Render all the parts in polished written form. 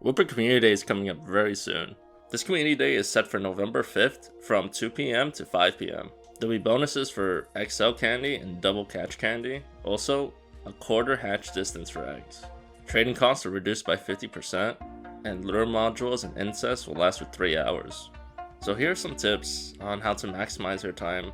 Wooper Community Day is coming up very soon. This Community Day is set for November 5th from 2 PM to 5 PM. There'll be bonuses for XL candy and double catch candy, also a quarter hatch distance for eggs. Trading costs are reduced by 50%, and lure modules and incest will last for 3 hours. So here are some tips on how to maximize your time.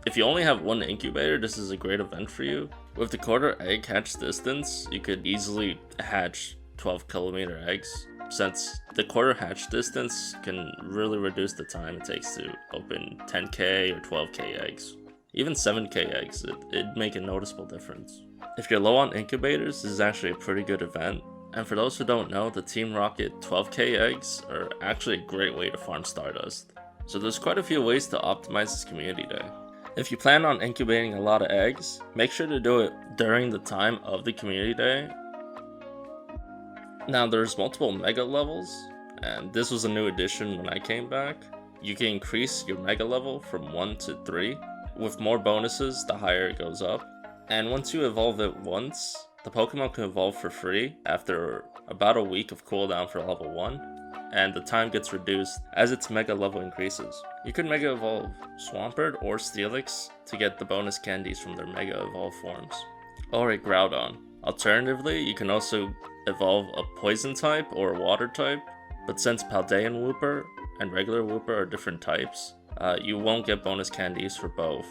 If you only have one incubator, this is a great event for you. With the quarter egg hatch distance, you could easily hatch 12km eggs, since the quarter hatch distance can really reduce the time it takes to open 10k or 12k eggs. Even 7k eggs, it'd make a noticeable difference. If you're low on incubators, this is actually a pretty good event. And for those who don't know, the Team Rocket 12k eggs are actually a great way to farm Stardust. So there's quite a few ways to optimize this Community Day. If you plan on incubating a lot of eggs, make sure to do it during the time of the Community Day. Now there's multiple mega levels, and this was a new addition when I came back. You can increase your mega level from 1 to 3. With more bonuses, the higher it goes up. And once you evolve it once, the Pokemon can evolve for free after about a week of cooldown for level 1, and the time gets reduced as its mega level increases. You can mega evolve Swampert or Steelix to get the bonus candies from their mega evolve forms, or a Groudon. Alternatively, you can also evolve a poison type or a water type, but since Paldean Wooper and regular Wooper are different types, you won't get bonus candies for both.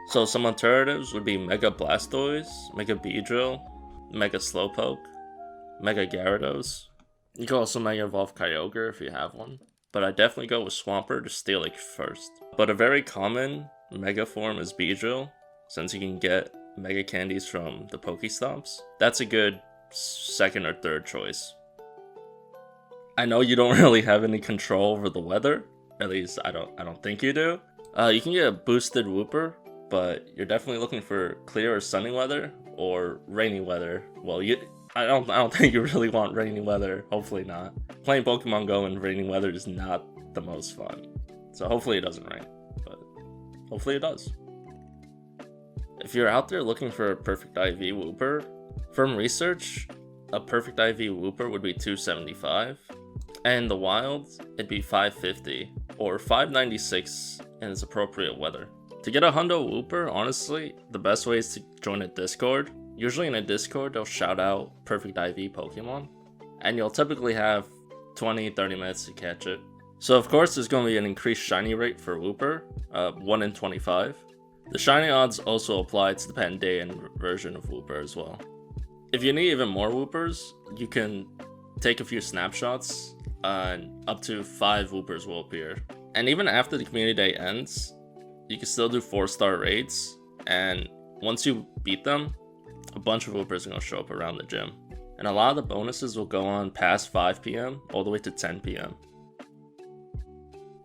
So some alternatives would be Mega Blastoise, Mega Beedrill, Mega Slowpoke, Mega Gyarados. You can also Mega Evolve Kyogre if you have one, but I definitely go with Swampert or Steelix first. But a very common Mega form is Beedrill, since you can get Mega Candies from the Pokestops. That's a good second or third choice. I know you don't really have any control over the weather, at least I don't think you do. You can get a boosted Wooper, but you're definitely looking for clear or sunny weather or rainy weather. Well, I don't think you really want rainy weather. Hopefully not. Playing Pokemon Go in rainy weather is not the most fun. So hopefully it doesn't rain, but hopefully it does. If you're out there looking for a perfect IV Wooper, from research, a perfect IV Wooper would be 275, and in the wild, it'd be 550 or 596 in its appropriate weather. To get a Hundo Wooper, honestly, the best way is to join a Discord. Usually in a Discord, they'll shout out perfect IV Pokemon, and you'll typically have 20-30 minutes to catch it. So of course, there's going to be an increased shiny rate for Wooper, 1 in 25. The shiny odds also apply to the Pandaean version of Wooper as well. If you need even more Woopers, you can take a few snapshots, and up to 5 Woopers will appear. And even after the Community Day ends, you can still do 4-star raids, and once you beat them, a bunch of Woopers are going to show up around the gym. And a lot of the bonuses will go on past 5 PM all the way to 10 PM.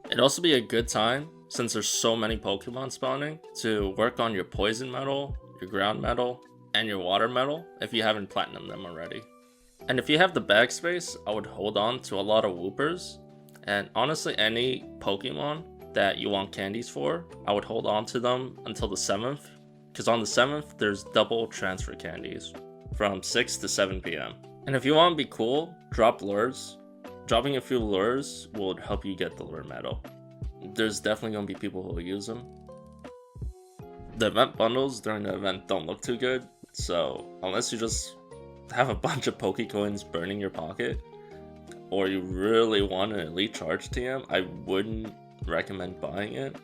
It'd also be a good time, since there's so many Pokemon spawning, to work on your Poison Medal, your Ground Medal, and your Water Medal if you haven't Platinum them already. And if you have the bag space, I would hold on to a lot of Woopers, and honestly any Pokemon that you want candies for, I would hold on to them until the 7th, because on the 7th there's double transfer candies from 6 to 7 PM. And if you want to be cool, drop lures. Dropping a few lures will help you get the lure medal. There's definitely going to be people who will use them. The event bundles during the event don't look too good, so unless you just have a bunch of Pokecoins burning your pocket, or you really want an elite charge TM, I wouldn't recommend buying it.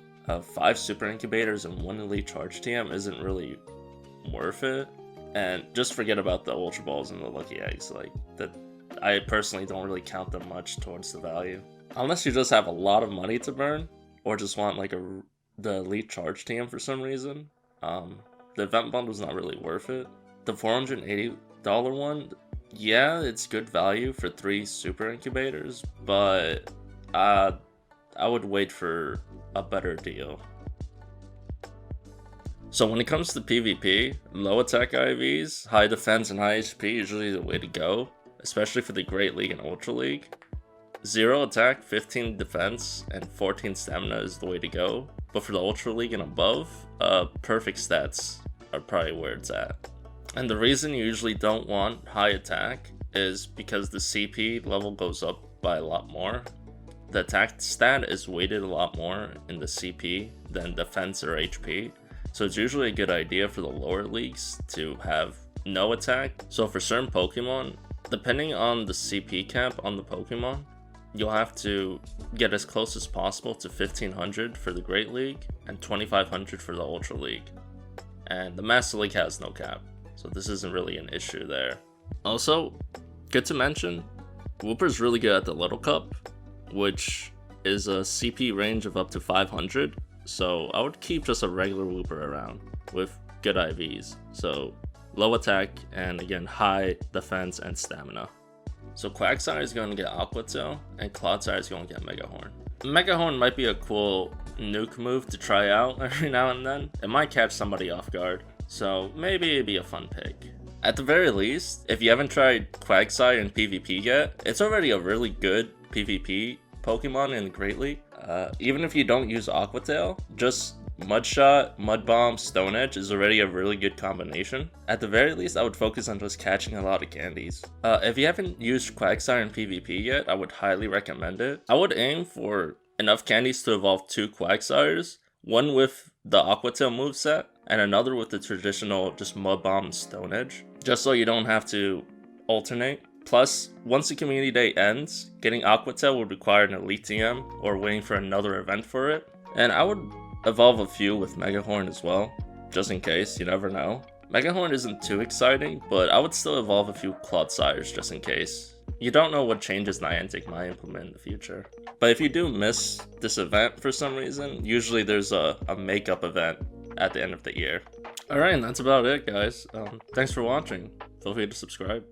5 super incubators and 1 elite charge TM isn't really worth it, and just forget about the ultra balls and the lucky eggs. Like that, I personally don't really count them much towards the value, unless you just have a lot of money to burn, or just want like the elite charge TM for some reason. The event bundle is not really worth it. The $480 one, yeah, it's good value for 3 super incubators, but I would wait for a better deal. So when it comes to PvP, low attack IVs, high defense and high HP usually the way to go, especially for the Great League and Ultra League. 0 attack, 15 defense, and 14 stamina is the way to go. But for the Ultra League and above, perfect stats are probably where it's at. And the reason you usually don't want high attack is because the CP level goes up by a lot more, the attack stat is weighted a lot more in the CP than defense or HP. So it's usually a good idea for the lower leagues to have no attack. So for certain Pokemon, depending on the CP cap on the Pokemon, you'll have to get as close as possible to 1500 for the Great League and 2500 for the Ultra League. And the Master League has no cap, so this isn't really an issue there. Also, good to mention, Wooper's really good at the Little Cup, which is a CP range of up to 500, so I would keep just a regular Wooper around with good IVs, so low attack and again high defense and stamina. So Quagsire is going to get Aqua Tail, and Clodsire is going to get Mega Horn. Mega Horn might be a cool nuke move to try out every now and then. It might catch somebody off guard, so maybe it'd be a fun pick. At the very least, if you haven't tried Quagsire in PvP yet, it's already a really good PvP Pokemon in the Great League. Even if you don't use Aqua Tail, just Mudshot, Mud Bomb, Stone Edge is already a really good combination. At the very least, I would focus on just catching a lot of candies. If you haven't used Quagsire in PvP yet, I would highly recommend it. I would aim for enough candies to evolve 2 Quagsires, one with the Aqua Tail moveset, and another with the traditional just Mud Bomb and Stone Edge, just so you don't have to alternate. Plus, once the community day ends, getting Aqua Tail would require an Elite TM or waiting for another event for it. And I would evolve a few with Mega Horn as well, just in case, you never know. Mega Horn isn't too exciting, but I would still evolve a few Clodsires just in case. You don't know what changes Niantic might implement in the future. But if you do miss this event for some reason, usually there's a makeup event at the end of the year. Alright, and that's about it, guys. Thanks for watching. Feel free to subscribe.